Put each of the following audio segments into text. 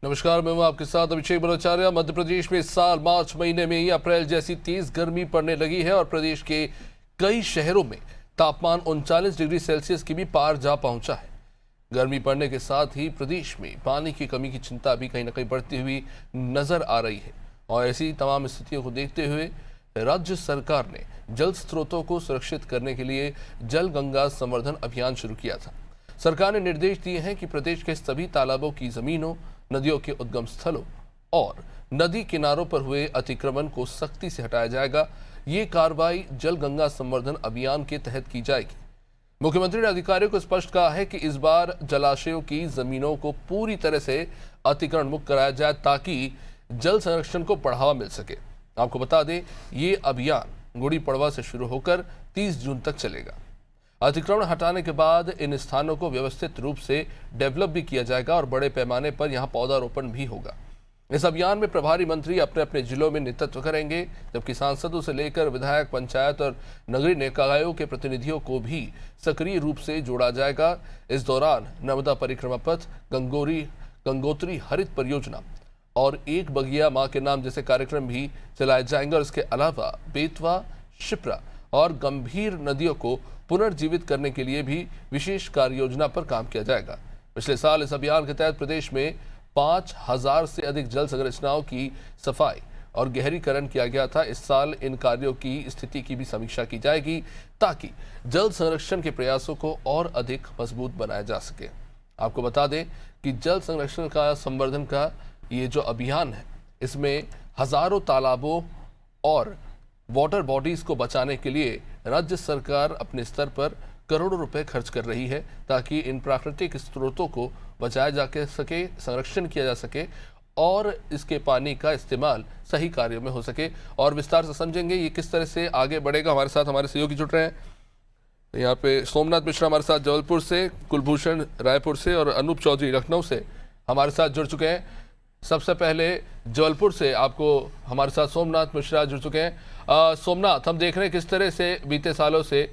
नमस्कार, मैं हूं आपके साथ अभिषेक भट्टाचार्य। मध्य प्रदेश में इस साल मार्च महीने में ही अप्रैल जैसी तेज गर्मी पड़ने लगी है और प्रदेश के कई शहरों में तापमान 39 डिग्री सेल्सियस की भी पार जा पहुंचा है। गर्मी पड़ने के साथ ही प्रदेश में पानी की कमी की चिंता भी कहीं न कहीं बढ़ती हुई नजर आ रही है और ऐसी तमाम स्थितियों को देखते हुए राज्य सरकार ने जल स्रोतों को सुरक्षित करने के लिए जल गंगा संवर्धन अभियान शुरू किया था। सरकार ने निर्देश दिए हैं कि प्रदेश के सभी तालाबों की जमीनों, नदियों के उद्गम स्थलों और नदी किनारों पर हुए अतिक्रमण को सख्ती से हटाया जाएगा। ये कार्रवाई जल गंगा संवर्धन अभियान के तहत की जाएगी। मुख्यमंत्री ने अधिकारियों को स्पष्ट कहा है कि इस बार जलाशयों की जमीनों को पूरी तरह से अतिक्रमण मुक्त कराया जाए ताकि जल संरक्षण को बढ़ावा मिल सके। आपको बता दें, ये अभियान गुड़ी पड़वा से शुरू होकर 30 जून तक चलेगा। अतिक्रमण हटाने के बाद इन स्थानों को व्यवस्थित रूप से डेवलप भी किया जाएगा और बड़े पैमाने पर यहां पौधारोपण भी होगा। इस अभियान में प्रभारी मंत्री अपने अपने जिलों में नेतृत्व करेंगे, जबकि सांसदों से लेकर विधायक, पंचायत और नगरीय निकायों के प्रतिनिधियों को भी सक्रिय रूप से जोड़ा जाएगा। इस दौरान नर्मदा परिक्रमा पथ, गंगोत्री हरित परियोजना और एक बगिया मां के नाम जैसे कार्यक्रम भी चलाए जाएंगे और इसके अलावा बेतवा, शिप्रा और गंभीर नदियों को पुनर्जीवित करने के लिए भी विशेष कार्य योजना पर काम किया जाएगा। पिछले साल इस अभियान के तहत प्रदेश में 5000 से अधिक जल संरचनाओं की सफाई और गहरीकरण किया गया था। इस साल इन कार्यों की स्थिति की भी समीक्षा की जाएगी ताकि जल संरक्षण के प्रयासों को और अधिक मजबूत बनाया जा सके। आपको बता दें कि जल संरक्षण का संवर्धन का ये जो अभियान है, इसमें हजारों तालाबों और वाटर बॉडीज को बचाने के लिए राज्य सरकार अपने स्तर पर करोड़ों रुपए खर्च कर रही है ताकि इन प्राकृतिक स्रोतों को बचाया जा सके, संरक्षण किया जा सके और इसके पानी का इस्तेमाल सही कार्यों में हो सके। और विस्तार से समझेंगे ये किस तरह से आगे बढ़ेगा। हमारे साथ हमारे सहयोगी जुड़ रहे हैं। यहाँ पे सोमनाथ मिश्रा हमारे साथ जबलपुर से, कुलभूषण रायपुर से और अनूप चौधरी लखनऊ से हमारे साथ जुड़ चुके हैं। सबसे पहले जबलपुर से आपको हमारे साथ सोमनाथ मिश्रा जुड़ चुके हैं। सोमनाथ, हम देख रहे हैं किस तरह से बीते सालों से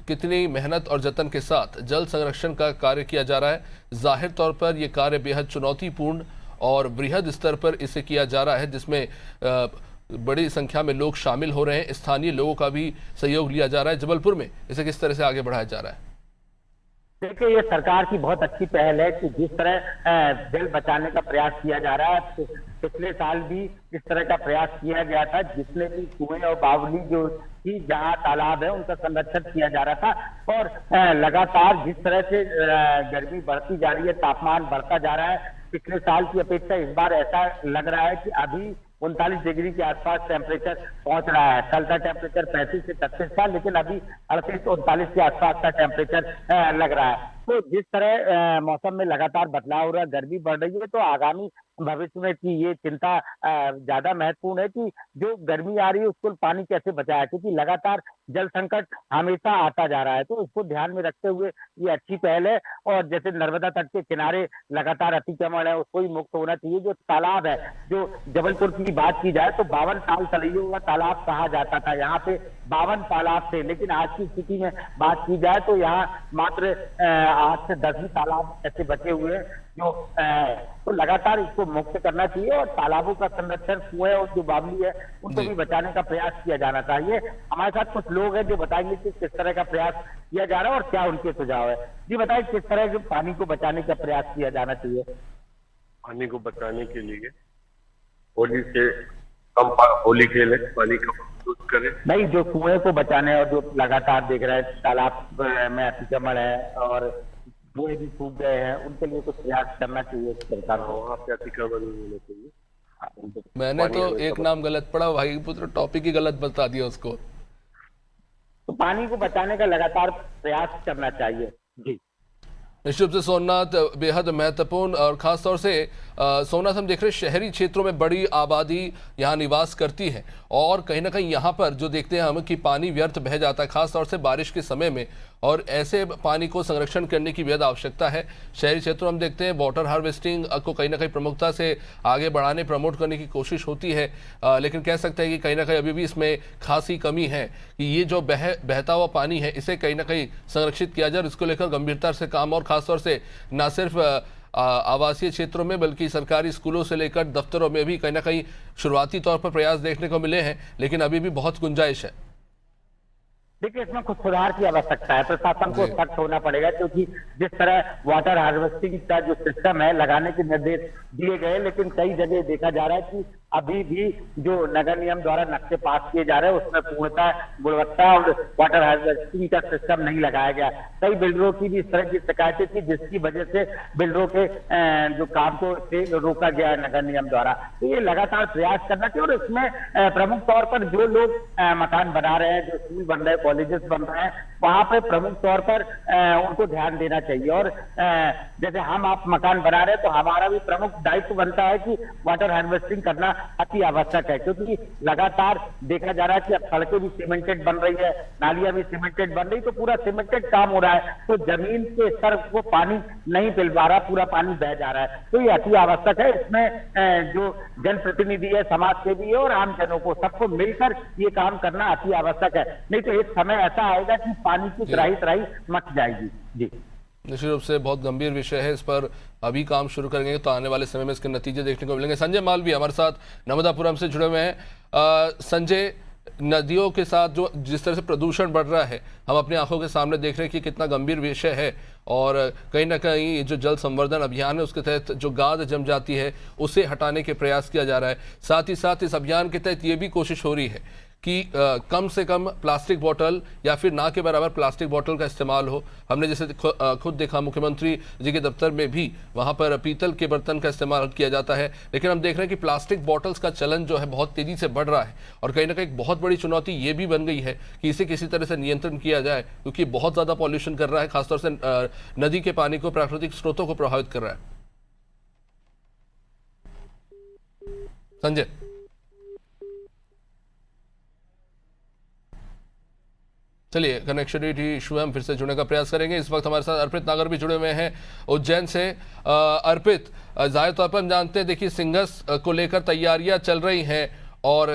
कितनी मेहनत और जतन के साथ जल संरक्षण का कार्य किया जा रहा है। जाहिर तौर पर यह कार्य बेहद चुनौतीपूर्ण और बृहद स्तर पर इसे किया जा रहा है, जिसमें बड़ी संख्या में लोग शामिल हो रहे हैं। स्थानीय लोगों का भी सहयोग लिया जा रहा है। जबलपुर में इसे किस तरह से आगे बढ़ाया जा रहा है? देखिए, ये सरकार की बहुत अच्छी पहल है कि जिस तरह जल बचाने का प्रयास किया जा रहा है। तो पिछले साल भी इस तरह का प्रयास किया गया था, जिसमें भी कुएं और बावली जो थी, जहां तालाब है, उनका संरक्षण किया जा रहा था। और लगातार जिस तरह से गर्मी बढ़ती जा रही है, तापमान बढ़ता जा रहा है, पिछले साल की अपेक्षा इस बार ऐसा लग रहा है कि अभी 39 डिग्री के आसपास टेम्परेचर पहुंच रहा है। कल का टेम्परेचर 35 से 36 था, लेकिन अभी 38-39 के आसपास का टेम्परेचर लग रहा है। तो जिस तरह मौसम में लगातार बदलाव हो रहा है, गर्मी बढ़ रही है, तो आगामी भविष्य में की ये चिंता ज्यादा महत्वपूर्ण है कि जो गर्मी आ रही है उसको पानी कैसे बचाया, क्योंकि लगातार जल संकट हमेशा आता जा रहा है। तो इसको ध्यान में रखते हुए ये अच्छी पहल है। और जैसे नर्मदा तट के किनारे लगातार अतिक्रमण है, उसको ही मुक्त होना चाहिए। जो तालाब है, जो जबलपुर की बात की जाए तो 52 साल तलैयों का तालाब कहा जाता था। यहाँ पे 52 तालाब थे, लेकिन आज की स्थिति में बात की जाए तो यहाँ मात्र 8 से 10 ही तालाब ऐसे बचे हुए हैं जो तो लगातार इसको मुक्त करना चाहिए। और तालाबों का संरक्षण, कुएं और जो बावली है, उनको भी बचाने का प्रयास किया जाना चाहिए। हमारे साथ कुछ लोग हैं जो बताएंगे कि किस तरह का प्रयास किया जा रहा है और क्या उनके सुझाव है। जी बताइए, किस तरह के पानी को बचाने का प्रयास किया जाना चाहिए? पानी को बचाने के लिए होली से कम होली खेले, पानी का यूज करें। नहीं, जो कुएं को बचाने और जो लगातार देख रहे हैं तालाब में अतिक्रमण है और कुएं भी सूख गए हैं, उनके लिए कुछ प्रयास करना चाहिए सरकार को। वहाँ पे अतिक्रमण नहीं होना चाहिए। मैंने तो एक नाम गलत पढ़ा, भाई पुत्र टॉपिक ही गलत बता दिया उसको। तो पानी को बचाने का लगातार प्रयास करना चाहिए। जी निश्चित रूप से सोमनाथ, बेहद महत्वपूर्ण। और खासतौर से सोमनाथ, हम देख रहे हैं शहरी क्षेत्रों में बड़ी आबादी यहाँ निवास करती है और कहीं ना कहीं यहाँ पर जो देखते हैं हम कि पानी व्यर्थ बह जाता है, खासतौर से बारिश के समय में, और ऐसे पानी को संरक्षण करने की बेहद आवश्यकता है। शहरी क्षेत्रों में हम देखते हैं वाटर हार्वेस्टिंग को कहीं ना कहीं प्रमुखता से आगे बढ़ाने, प्रमोट करने की कोशिश होती है, लेकिन कह सकते हैं कि कहीं ना कहीं अभी भी इसमें खासी कमी है कि ये जो बहता हुआ पानी है, इसे कहीं ना कहीं संरक्षित किया जाए और इसको लेकर गंभीरता से काम, और खासतौर से न सिर्फ आवासीय क्षेत्रों में बल्कि सरकारी स्कूलों से लेकर दफ्तरों में भी कहीं ना कहीं शुरुआती तौर पर प्रयास देखने को मिले हैं, लेकिन अभी भी बहुत गुंजाइश है। देखिए, इसमें कुछ सुधार की आवश्यकता है। प्रशासन को सख्त होना पड़ेगा, क्योंकि जिस तरह वाटर हार्वेस्टिंग का जो सिस्टम है लगाने के निर्देश दिए गए, लेकिन कई जगह देखा जा रहा है कि अभी भी जो नगर निगम द्वारा नक्शे पास किए जा रहे हैं उसमें पूर्णता, गुणवत्ता और वाटर हार्वेस्टिंग का सिस्टम नहीं लगाया गया। कई बिल्डरों की भी इस तरह की शिकायतें थी, जिसकी वजह से बिल्डरों के जो काम को से रोका गया है नगर निगम द्वारा। तो ये लगातार प्रयास करना चाहिए, और इसमें प्रमुख तौर पर जो लोग मकान बना रहे हैं, जो स्कूल बन रहे हैं, कॉलेजेस बन रहे हैं, वहां पर प्रमुख तौर पर उनको ध्यान देना चाहिए। और जैसे हम आप मकान बना रहे हैं, तो हमारा भी प्रमुख दायित्व बनता है कि वाटर हार्वेस्टिंग करना अति आवश्यक है, क्योंकि लगातार देखा जा रहा है कि अब सड़कें भी सीमेंटेड बन रही है, नालियां भी सीमेंटेड बन रही, तो पूरा सीमेंटेड काम हो रहा है, तो जमीन के स्तर को पानी नहीं मिल पा रहा, पूरा पानी बह जा रहा है। तो ये अति आवश्यक है। इसमें जो जनप्रतिनिधि है, समाज सेवी है और आम जनों को सबको मिलकर ये काम करना अति आवश्यक है। नहीं तो एक समय ऐसा आएगा कि पानी की त्राही मच जाएगी। जी, निश्चित रूप से बहुत गंभीर विषय है, इस पर अभी काम शुरू करेंगे तो आने वाले समय में इसके नतीजे देखने को मिलेंगे। संजय मालवीय हमारे साथ नर्मदापुरम से जुड़े हुए हैं। संजय, नदियों के साथ जो जिस तरह से प्रदूषण बढ़ रहा है, हम अपनी आंखों के सामने देख रहे हैं कि कितना गंभीर विषय है, और कहीं ना कहीं जो जल संवर्धन अभियान है उसके तहत जो गाद जम जाती है उसे हटाने के प्रयास किया जा रहा है। साथ ही साथ इस अभियान के तहत ये भी कोशिश हो रही है कि कम से कम प्लास्टिक बोतल या फिर ना के बराबर प्लास्टिक बोतल का इस्तेमाल हो। हमने जैसे खुद देखा मुख्यमंत्री जी के दफ्तर में भी वहाँ पर पीतल के बर्तन का इस्तेमाल किया जाता है, लेकिन हम देख रहे हैं कि प्लास्टिक बॉटल्स का चलन जो है बहुत तेज़ी से बढ़ रहा है, और कहीं ना कहीं एक बहुत बड़ी चुनौती ये भी बन गई है कि इसे किसी तरह से नियंत्रण किया जाए, क्योंकि बहुत ज़्यादा पॉल्यूशन कर रहा है, खासतौर से नदी के पानी को, प्राकृतिक स्रोतों को प्रभावित कर रहा है। संजय, चलिए कनेक्टिविटी इशू है, हम फिर से जुड़ने का प्रयास करेंगे। इस वक्त हमारे साथ अर्पित नागर भी जुड़े हुए हैं उज्जैन से। अर्पित, जाहिर तौर पर हम जानते हैं, देखिए सिंगस को लेकर तैयारियां चल रही हैं, और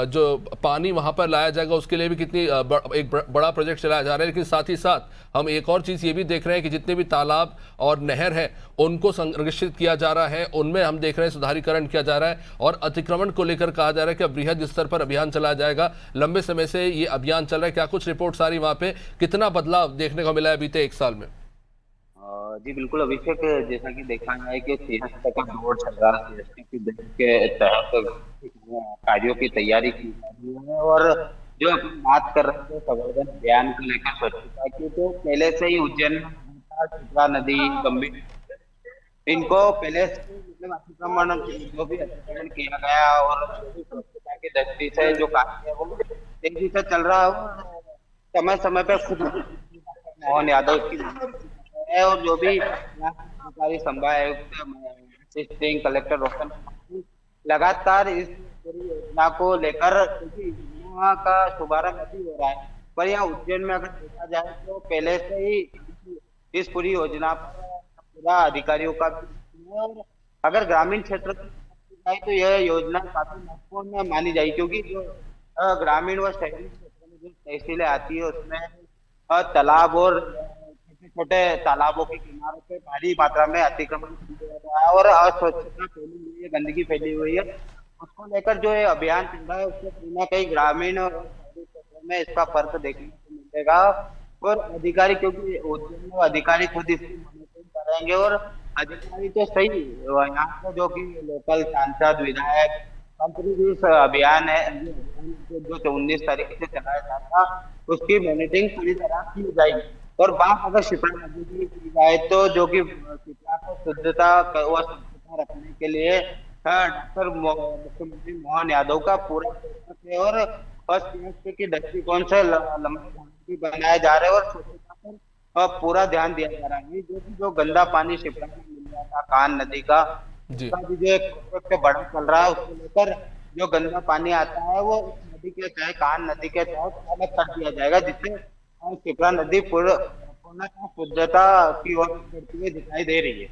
जो पानी वहां पर लाया जाएगा उसके लिए भी कितनी एक बड़ा प्रोजेक्ट चलाया जा रहा है, लेकिन साथ ही साथ हम एक और चीज़ ये भी देख रहे हैं कि जितने भी तालाब और नहर है उनको संरक्षित किया जा रहा है, उनमें हम देख रहे हैं सुधारीकरण किया जा रहा है, और अतिक्रमण को लेकर कहा जा रहा है कि अब बृहद स्तर पर अभियान चलाया जाएगा। लंबे समय से ये अभियान चल रहा है, क्या कुछ रिपोर्ट्स आ रही वहाँ पे, कितना बदलाव देखने को मिला है बीते 1 साल में? जी बिल्कुल अभिषेक, जैसा कि देखा है कि CST का दौर चल रहा है, CST के तहत कार्यों की तैयारी की जा रही है। और जो अपन बात कर रहे थे संवर्धन अभियान को लेकर स्वच्छता की, तो पहले से ही उज्जैन में क्षिप्रा नदी, गंभीर, इनको पहले से मतलब अतिक्रमण जो भी अतिक्रमण किया गया और स्वच्छता की दृष्टि से जो कार्य है वो तेजी से चल रहा है। समय समय पे खुद मोहन यादव की है, और जो भी सरकारी संभाग आयुक्त, असिस्टेंट कलेक्टर रोशन लगातार इस पूरी योजना को लेकर, क्योंकि योजना का शुभारंभ अभी हो रहा है, पर यहाँ उज्जैन में अगर देखा जाए तो पहले से ही इस पूरी योजना पर पूरा अधिकारियों का भी, और अगर ग्रामीण क्षेत्र की तो यह योजना काफी महत्वपूर्ण मानी जाएगी, क्योंकि जो ग्रामीण व शहरी क्षेत्र में जो तहसीलें आती है उसमें तालाब और छोटे तालाबों के किनारों पे भारी मात्रा में अतिक्रमण किया गया है और अस्वच्छता फैली हुई है, गंदगी फैली हुई है। उसको लेकर जो ये अभियान चल रहा है उसमें कहीं ना कहीं ग्रामीण और शहरी क्षेत्रों में इसका फर्क देखने को मिलेगा। और अधिकारी, क्योंकि उज्जैन में अधिकारी खुद इसकी मॉनिटरिंग करेंगे, और अधिकारी तो सही यहाँ पर जो कि लोकल सांसद, विधायक, मंत्री भी इस अभियान है जो 19 तारीख से चलाया जाएगा उसकी मॉनिटरिंग पूरी तरह की जाएगी। और बात अगर क्षिप्रा नदी की जाए तो जो कि क्षिप्रा को शुद्धता व स्वच्छता रखने के लिए डॉक्टर मुख्यमंत्री मोहन यादव का पूरा है, और CST की दृष्टिकोण से लंबे बनाए जा रहे हैं और स्वच्छता पर पूरा ध्यान दिया जा रहा है। जो गंदा पानी क्षिप्रा में मिल रहा था कान नदी का, उसका भी जो एक प्रोजेक्ट बड़ा चल रहा है, उसको लेकर जो गंदा पानी आता है वो नदी के तहत, कान नदी के तहत अलग कर दिया जाएगा, जिससे क्षिप्रा नदी पूर्णतः शुद्धता की ओर बढ़ती हुई दिखाई दे रही है।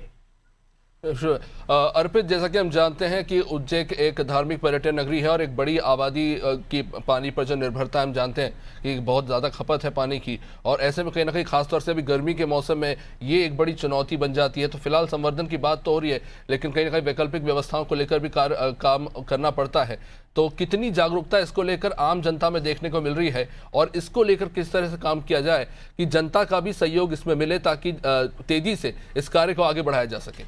अर्पित, जैसा कि हम जानते हैं कि उज्जैन एक धार्मिक पर्यटन नगरी है और एक बड़ी आबादी की पानी पर जो निर्भरता है, हम जानते हैं कि बहुत ज़्यादा खपत है पानी की, और ऐसे में कहीं ना कहीं खासतौर से अभी गर्मी के मौसम में ये एक बड़ी चुनौती बन जाती है। तो फिलहाल संवर्धन की बात तो हो रही है, लेकिन कहीं ना कहीं वैकल्पिक व्यवस्थाओं को लेकर भी काम करना पड़ता है। तो कितनी जागरूकता इसको लेकर आम जनता में देखने को मिल रही है, और इसको लेकर किस तरह से काम किया जाए कि जनता का भी सहयोग इसमें मिले, ताकि तेजी से इस कार्य को आगे बढ़ाया जा सके?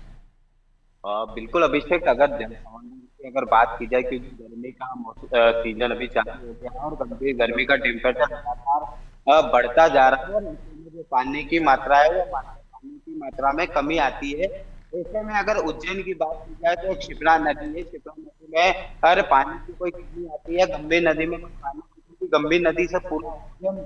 बिल्कुल अभिषेक, अगर जन संवर्धन की अगर बात की जाए, क्योंकि गर्मी का सीजन अभी चालू हो गया है और गर्मी का टेम्परेचर लगातार बढ़ता जा रहा है, और इसमें जो पानी की मात्रा है वो पानी की मात्रा में कमी आती है। ऐसे में अगर उज्जैन की बात की जाए तो क्षिप्रा नदी है, क्षिप्रा नदी में अगर पानी की कोई कमी आती है, गंभीर नदी में पानी, गंभीर नदी से पूरा उज्जैन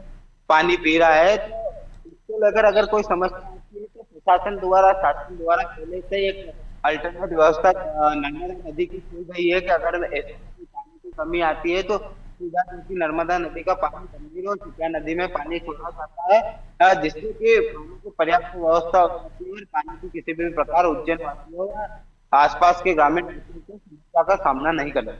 पानी पी रहा है, तो इसको लेकर अगर कोई समस्या आती है तो शासन द्वारा पहले से एक अल्टरनेट व्यवस्था नर्मदा नदी की की गई है कि अगर ऐसे पानी की कमी आती है तो सीधा नर्मदा नदी का पानी गंभीर और क्षिप्रा नदी में पानी छोड़ा जाता है, जिससे कि पानी की पर्याप्त व्यवस्था हो जाती है और पानी की किसी भी प्रकार उज्जैन वासियों या आसपास के ग्रामीण क्षेत्रों को समस्या का सामना नहीं करना।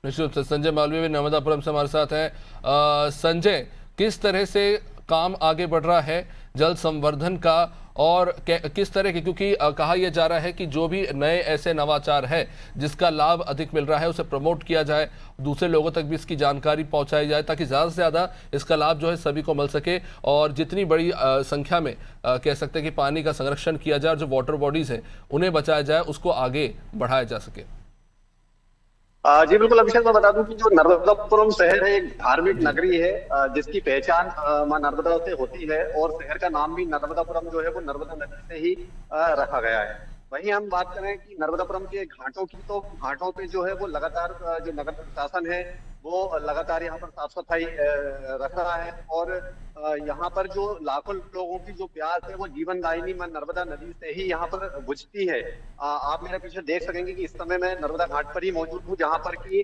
निश्चित रूप से संजय मालवीय भी नर्मदापुरम से हमारे साथ हैं। संजय, किस तरह से काम आगे बढ़ रहा है जल संवर्धन का, और किस तरह के, क्योंकि कहा यह जा रहा है कि जो भी नए ऐसे नवाचार है जिसका लाभ अधिक मिल रहा है उसे प्रमोट किया जाए, दूसरे लोगों तक भी इसकी जानकारी पहुंचाई जाए, ताकि ज़्यादा से ज़्यादा इसका लाभ जो है सभी को मिल सके, और जितनी बड़ी संख्या में कह सकते हैं कि पानी का संरक्षण किया जाए और जो वाटर बॉडीज़ हैं उन्हें बचाया जाए, उसको आगे बढ़ाया जा सके। जी बिल्कुल अभिषेक, मैं बता दूं कि जो नर्मदापुरम शहर है एक धार्मिक नगरी है, जिसकी पहचान मां नर्मदा से होती है, और शहर का नाम भी नर्मदापुरम जो है वो नर्मदा नदी से ही रखा गया है। वहीं हम बात करें कि नर्मदापुरम के घाटों की, तो घाटों पे जो है वो लगातार जो नगर प्रशासन है वो लगातार यहाँ पर साफ सफाई रख रहा है, और यहाँ पर जो लाखों लोगों की जो प्यास है वो जीवन दायिनी मां नर्मदा नदी से ही यहाँ पर बुझती है। आप मेरे पीछे देख सकेंगे कि इस समय मैं नर्मदा घाट पर ही मौजूद हूँ, जहाँ पर की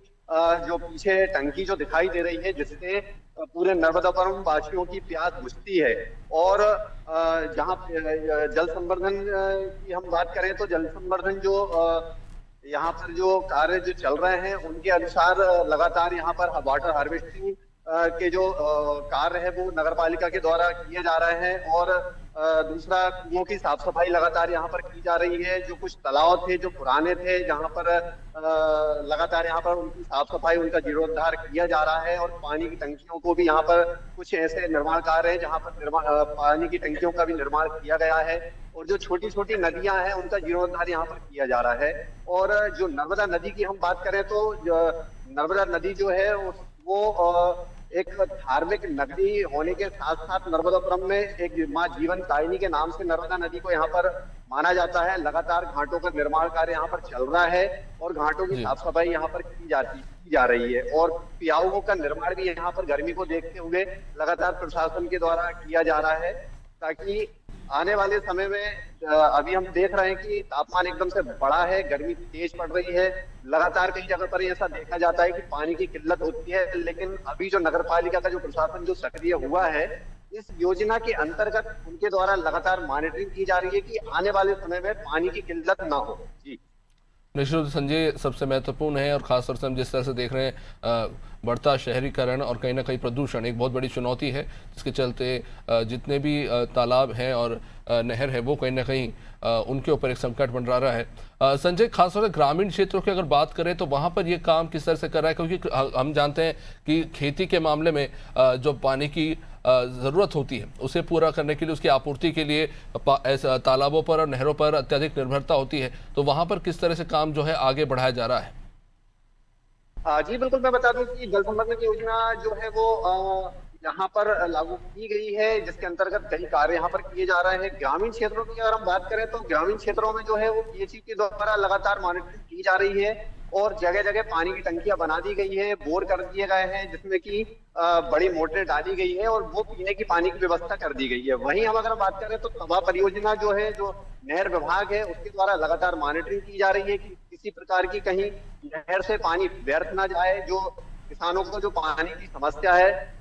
जो पीछे टंकी जो दिखाई दे रही है, जिससे पूरे नर्मदापुरम वासियों की प्यास बुझती है। और जहाँ जल संवर्धन की हम बात करें तो जल संवर्धन जो यहाँ पर जो कार्य जो चल रहे हैं उनके अनुसार लगातार यहाँ पर वाटर हार्वेस्टिंग के जो कार्य है वो नगर पालिका के द्वारा किए जा रहे हैं, और दूसरा कुओं की साफ सफाई लगातार यहाँ पर की जा रही है। जो कुछ तालाब थे जो पुराने थे, जहाँ पर लगातार यहाँ पर उनकी साफ सफाई, उनका जीर्णोद्धार किया जा रहा है, और पानी की टंकियों को भी यहाँ पर कुछ ऐसे निर्माण कार्य है जहाँ पर पानी की टंकियों का भी निर्माण किया गया है, और जो छोटी छोटी नदियां हैं उनका जीर्णोद्धार यहाँ पर किया जा रहा है। और जो नर्मदा नदी की हम बात करें तो नर्मदा नदी जो है वो एक धार्मिक नगरी होने के साथ साथ नर्मदापुरम में एक मां जीवन दायिनी के नाम से नर्मदा नदी को यहाँ पर माना जाता है। लगातार घाटों का निर्माण कार्य यहाँ पर चल रहा है, और घाटों की साफ सफाई यहाँ पर की जा रही है, और पियाओं का निर्माण भी यहाँ पर गर्मी को देखते हुए लगातार प्रशासन के द्वारा किया जा रहा है, ताकि आने वाले समय में अभी हम देख रहे हैं कि तापमान एकदम से बढ़ा है, गर्मी तेज पड़ रही है, लगातार कई जगह पर ऐसा देखा जाता है कि पानी की किल्लत होती है। लेकिन अभी जो नगर पालिका का जो प्रशासन जो सक्रिय हुआ है, इस योजना के अंतर्गत उनके द्वारा लगातार मॉनिटरिंग की जा रही है कि आने वाले समय में पानी की किल्लत ना हो। जी निश्चित रूप से संजय, सबसे महत्वपूर्ण है, और खासतौर से हम जिस तरह से देख रहे हैं बढ़ता शहरीकरण और कहीं ना कहीं प्रदूषण एक बहुत बड़ी चुनौती है, जिसके चलते जितने भी तालाब हैं और नहर है वो कहीं ना कहीं उनके ऊपर एक संकट मंडरा रहा है। संजय, खासतौर से ग्रामीण क्षेत्रों की अगर बात करें तो वहाँ पर ये काम किस तरह से कर रहा है, क्योंकि हम जानते हैं कि खेती के मामले में जो पानी की ज़रूरत होती है उसे पूरा करने के लिए, उसकी आपूर्ति के लिए तालाबों पर और नहरों पर अत्यधिक निर्भरता होती है, तो वहाँ पर किस तरह से काम जो है आगे बढ़ाया जा रहा है? जी बिल्कुल, मैं बता दूं कि जल संवर्धन की योजना जो है वो यहाँ पर लागू की गई है, जिसके अंतर्गत कई कार्य यहाँ पर किए जा रहे हैं। ग्रामीण क्षेत्रों की अगर हम बात करें तो ग्रामीण क्षेत्रों में जो है वो पीएचई के द्वारा लगातार मॉनिटरिंग की जा रही है, और जगह जगह पानी की टंकियां बना दी गई है, बोर कर दिए गए हैं, जिसमें कि बड़ी मोटरें डाली गई है, और वो पीने की पानी की व्यवस्था कर दी गई है। वहीं हम अगर बात करें तो तवा परियोजना जो है, जो नहर विभाग है, उसके द्वारा लगातार मॉनिटरिंग की जा रही है कि किसी प्रकार की कहीं नहर से पानी व्यर्थ ना जाए। जो किसानों को जो पानी की समस्या है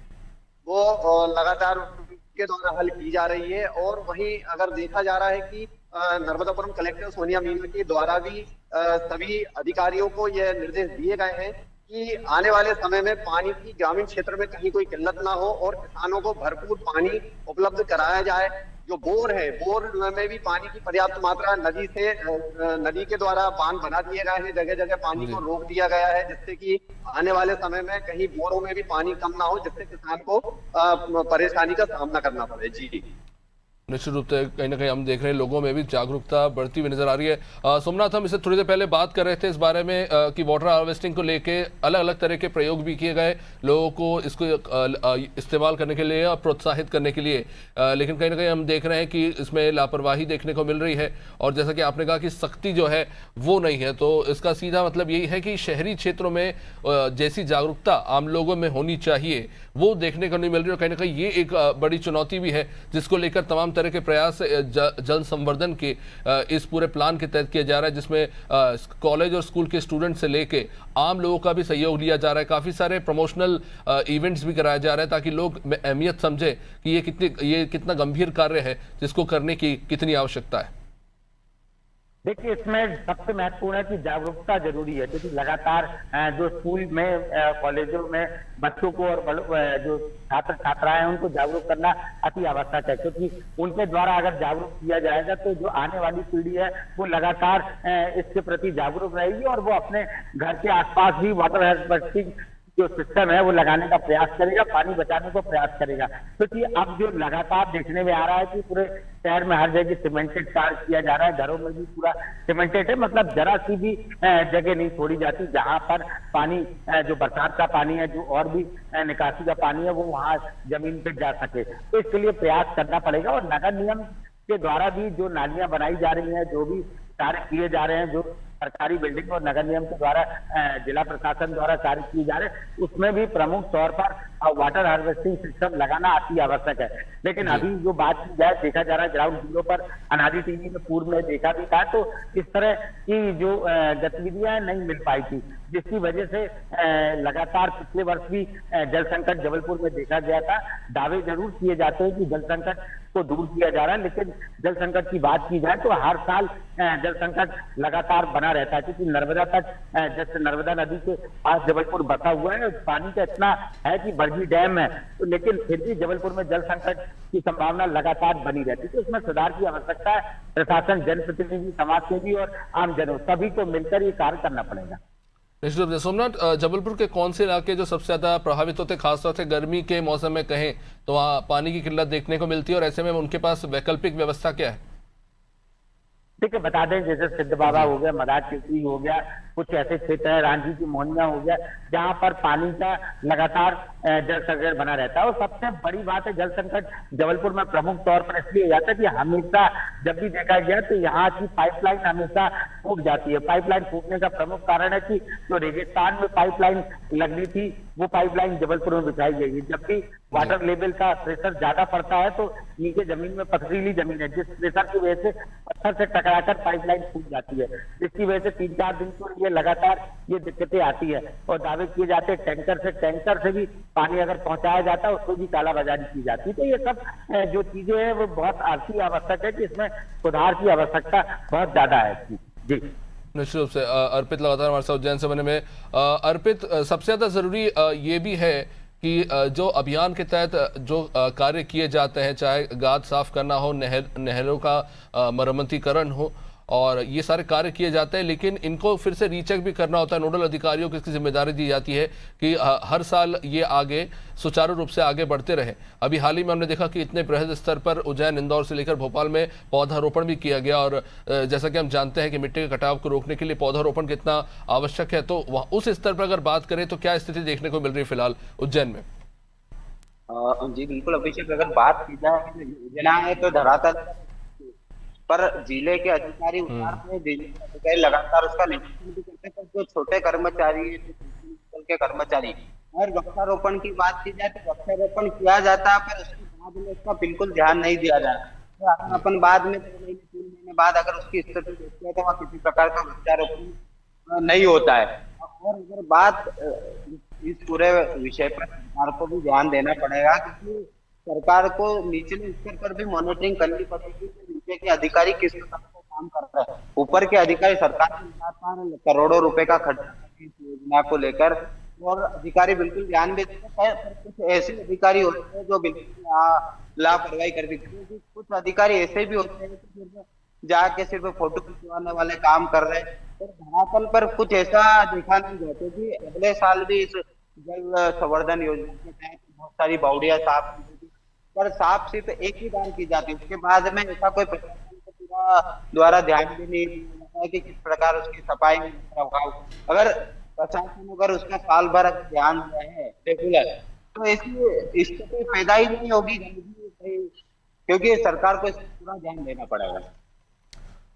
वो लगातार उनके द्वारा हल की जा रही है। और वहीं अगर देखा जा रहा है कि नर्मदापुरम कलेक्टर सोनिया मीना के द्वारा भी सभी अधिकारियों को यह निर्देश दिए गए हैं कि आने वाले समय में पानी की ग्रामीण क्षेत्र में कहीं कोई किल्लत ना हो और किसानों को भरपूर पानी उपलब्ध कराया जाए। जो बोर है, बोर में भी पानी की पर्याप्त मात्रा नदी के द्वारा बांध बना दिए गए हैं, जगह जगह पानी को रोक दिया गया है, जिससे कि आने वाले समय में कहीं बोरों में भी पानी कम ना हो, जिससे किसान को परेशानी का सामना करना पड़े। जी, निश्चित रूप से कहीं ना कहीं हम देख रहे हैं लोगों में भी जागरूकता बढ़ती हुई नजर आ रही है। सोमनाथ, हम इससे थोड़ी देर पहले बात कर रहे थे इस बारे में कि वाटर हार्वेस्टिंग को लेके अलग अलग तरह के प्रयोग भी किए गए लोगों को इसको इस्तेमाल करने के लिए और प्रोत्साहित करने के लिए, लेकिन कहीं ना कहीं हम देख रहे हैं कि इसमें लापरवाही देखने को मिल रही है और जैसा कि आपने कहा कि सख्ती जो है वो नहीं है, तो इसका सीधा मतलब यही है कि शहरी क्षेत्रों में जैसी जागरूकता आम लोगों में होनी चाहिए वो देखने को नहीं मिल रही और कहीं ना कहीं ये एक बड़ी चुनौती भी है जिसको लेकर तमाम तरह के प्रयास जल संवर्धन के इस पूरे प्लान के तहत किया जा रहा है, जिसमें कॉलेज और स्कूल के स्टूडेंट से लेके आम लोगों का भी सहयोग लिया जा रहा है। काफी सारे प्रमोशनल इवेंट्स भी कराया जा रहा है ताकि लोग अहमियत समझे कि ये कितना गंभीर कार्य है जिसको करने की कितनी आवश्यकता है। देखिए, इसमें सबसे महत्वपूर्ण है कि जागरूकता जरूरी है, क्योंकि लगातार जो स्कूल में कॉलेजों में बच्चों को और जो छात्र छात्राएं हैं उनको जागरूक करना अति आवश्यक है, क्योंकि उनके द्वारा अगर जागरूक किया जाएगा तो जो आने वाली पीढ़ी है वो लगातार इसके प्रति जागरूक रहेगी और वो अपने घर के आसपास भी वाटर हार्वेस्टिंग जो सिस्टम है वो लगाने का प्रयास करेगा, पानी बचाने को प्रयास करेगा। क्योंकि अब जो लगातार देखने में आ रहा है कि पूरे शहर में हर जगह सीमेंटेड कार्य किया जा रहा है, घरों में भी पूरा सीमेंटेड है, मतलब जरा सी भी जगह नहीं छोड़ी जाती जहां पर पानी जो बरसात का पानी है, जो और भी निकासी का पानी है वो वहां जमीन पे जा सके। तो इसके लिए प्रयास करना पड़ेगा और नगर निगम के द्वारा भी जो नालियां बनाई जा रही हैं, जो भी कार्य किए जा रहे हैं, जो सरकारी बिल्डिंग और नगर निगम के द्वारा जिला प्रशासन द्वारा कार्य किए जा रहे हैं, उसमें भी प्रमुख तौर पर वाटर हार्वेस्टिंग सिस्टम लगाना अति आवश्यक है। लेकिन अभी जो बात की जाए, देखा जा रहा है ग्राउंड जीरो पर अनादि टीवी में पूर्व में देखा भी था, तो इस तरह की जो गतिविधियां नहीं मिल पाई थी, जिसकी वजह से लगातार पिछले वर्ष भी जल संकट जबलपुर में देखा गया था। दावे जरूर किए जाते हैं कि जल संकट को दूर किया जा रहा है, लेकिन जल संकट की बात की जाए तो हर साल जल संकट लगातार बना रहता है, क्योंकि नर्मदा तक जैसे नर्मदा नदी के पास जबलपुर बसा हुआ है, पानी का इतना है कि बरगी डैम है, तो लेकिन फिर भी जबलपुर में जल संकट की संभावना लगातार बनी रहती है। तो इसमें सुधार की आवश्यकता है। प्रशासन, जनप्रतिनिधि, समाज सेवी और आमजनों सभी को मिलकर ये कार्य करना पड़ेगा। निश्चित रूप से। सोमनाथ, जबलपुर के कौन से इलाके जो सबसे ज्यादा प्रभावित होते हैं, खासतौर से गर्मी के मौसम में कहें तो वहाँ पानी की किल्लत देखने को मिलती है और ऐसे में उनके पास वैकल्पिक व्यवस्था क्या है? देखिए, बता दें जैसे सिद्ध बाबा हो गया, मदार टिकरी हो गया, कुछ ऐसे क्षेत्र है, रांझी की मोहनिया हो गया, जहां पर पानी का लगातार जल संकट बना रहता है। और सबसे बड़ी बात है, जल संकट जबलपुर में प्रमुख तौर पर इसलिए हो जाता है कि हमेशा जब भी देखा गया तो यहाँ की पाइपलाइन हमेशा फूट जाती है। पाइपलाइन फूटने का प्रमुख कारण है कि जो रेगिस्तान में पाइपलाइन लगनी थी वो पाइपलाइन जबलपुर में बिछाई गई है। जब भी वाटर लेवल का प्रेशर ज्यादा पड़ता है तो नीचे जमीन में पथरीली जमीन है, जिस प्रेशर की वजह से पत्थर से टकराकर पाइपलाइन फूट जाती है, जिसकी वजह से 3-4 दिन के लिए लगातार ये दिक्कतें आती है। और दावे किए जाते हैं टैंकर से भी पानी अगर पहुंचाया जाता है उसको भी कालाबाजारी की जाती है। तो ये सब जो चीजें हैं वो बहुत अति आवश्यक है कि इसमें सुधार की आवश्यकता बहुत ज्यादा है। जी, निश्चित रूप से। अर्पित लगातार हमारे साथ उज्जैन से बने में। अर्पित, सबसे ज्यादा जरूरी ये भी है कि जो अभियान के तहत जो कार्य किए जाते हैं, चाहे गाद साफ करना हो, नहरों का मरम्मतीकरण हो, और ये सारे कार्य किए जाते हैं, लेकिन इनको फिर से रीचेक भी करना होता है। नोडल अधिकारियों को इसकी जिम्मेदारी दी जाती है कि हर साल ये आगे सुचारू रूप से आगे बढ़ते रहे। अभी हाल ही में हमने देखा कि इतने बृहद स्तर पर उज्जैन, इंदौर से लेकर भोपाल में पौधारोपण भी किया गया, और जैसा कि हम जानते हैं कि मिट्टी के कटाव को रोकने के लिए पौधारोपण कितना आवश्यक है, तो उस स्तर पर अगर बात करें तो क्या स्थिति देखने को मिल रही है फिलहाल उज्जैन में? जी बिल्कुल अभिषेक, अगर बात की जाए योजना है तो धरातल पर जिले के अधिकारी लगातार उसका निरीक्षण भी करते हैं। जो छोटे कर्मचारी, के कर्मचारी, और वृक्षारोपण की बात की जाए तो वृक्षारोपण किया जाता है, पर उसके बाद में उसका बिल्कुल ध्यान नहीं दिया जाता। तो अपन बाद में 2 महीने 3 महीने बाद अगर उसकी स्थिति देखते हैं तो वहाँ किसी प्रकार का वृक्षारोपण नहीं होता है। और अगर बात इस पूरे विषय पर सरकार को भी ध्यान देना पड़ेगा, क्योंकि सरकार को निचले स्तर पर भी मॉनिटरिंग करनी पड़ेगी कि नीचे के अधिकारी किस प्रकार ऊपर के अधिकारी सरकार ने लगातार करोड़ों रुपए का खर्च करते हैं इस योजना को लेकर, और अधिकारी बिल्कुल ध्यान भी देते हैं, पर कुछ ऐसे अधिकारी होते हैं जो बिल्कुल लापरवाही कर देते हैं। कि कुछ अधिकारी ऐसे भी होते हैं कि सिर्फ जाके सिर्फ फोटो खिंचवाने वाले काम कर रहे हैं, और धरातल पर कुछ ऐसा देखा नहीं जाता कि अगले साल भी इस जल संवर्धन योजना के तहत बहुत सारी बावड़ियां साफ की जाती, पर साफ सिर्फ एक ही बार की जाती है। उसके बाद में ऐसा कोई प्रशासन को पूरा द्वारा ध्यान भी नहीं दिया जाता है कि किस प्रकार उसकी सफाई में प्रभाव। अगर प्रशासन अगर उसका साल भर अगर ध्यान दिया है रेगुलर, तो इससे कोई फायदा ही नहीं होगी गंदगी, क्योंकि सरकार को इस पर पूरा ध्यान देना पड़ेगा।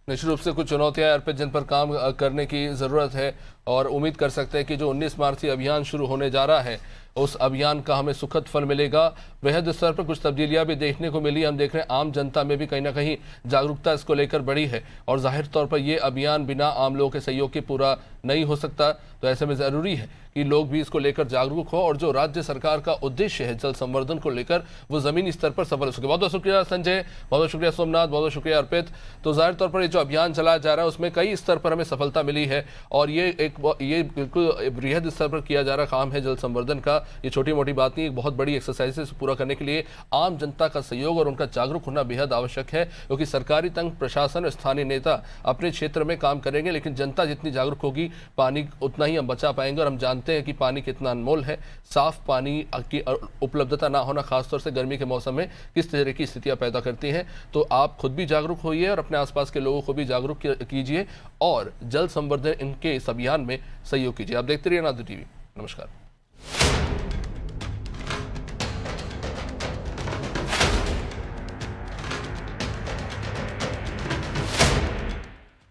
निश्चित रूप से कुछ चुनौतियां अर्पित जिन पर काम करने की ज़रूरत है, और उम्मीद कर सकते हैं कि जो 19 मार्च से अभियान शुरू होने जा रहा है उस अभियान का हमें सुखद फल मिलेगा। वृहद स्तर पर कुछ तब्दीलियां भी देखने को मिली। हम देख रहे हैं आम जनता में भी कहीं ना कहीं जागरूकता इसको लेकर बढ़ी है, और जाहिर तौर पर यह अभियान बिना आम लोगों के सहयोग के पूरा नहीं हो सकता। तो ऐसे में ज़रूरी है कि लोग भी इसको लेकर जागरूक हो, और जो राज्य सरकार का उद्देश्य है जल संवर्धन को लेकर वो ज़मीनी स्तर पर सफल हो सके। बहुत बहुत शुक्रिया संजय, बहुत बहुत शुक्रिया सोमनाथ, बहुत बहुत शुक्रिया अर्पित। तो जाहिर तौर पर ये जो अभियान चलाया जा रहा है उसमें कई स्तर पर हमें सफलता मिली है, और ये बिल्कुल बृहद स्तर पर किया जा रहा काम है जल संवर्धन का। ये छोटी मोटी बात नहीं, एक बहुत बड़ी एक्सरसाइजेस पूरा करने के लिए आम जनता का सहयोग और उनका जागरूक होना बेहद आवश्यक है, क्योंकि सरकारी तंग प्रशासन और स्थानीय नेता अपने क्षेत्र में काम करेंगे, लेकिन जनता जितनी जागरूक होगी पानी उतना ही हम बचा पाएंगे। और हम जानते हैं कि पानी कितना अनमोल है। साफ पानी की उपलब्धता ना होना खासतौर से गर्मी के मौसम में किस तरह की स्थितियां पैदा करती हैं। तो आप खुद भी जागरूक होइए और अपने आसपास के लोगों को भी जागरूक कीजिए, और जल संवर्धन इनके इस अभियान में सहयोग कीजिए। आप देखते रहिए नादु टीवी। नमस्कार।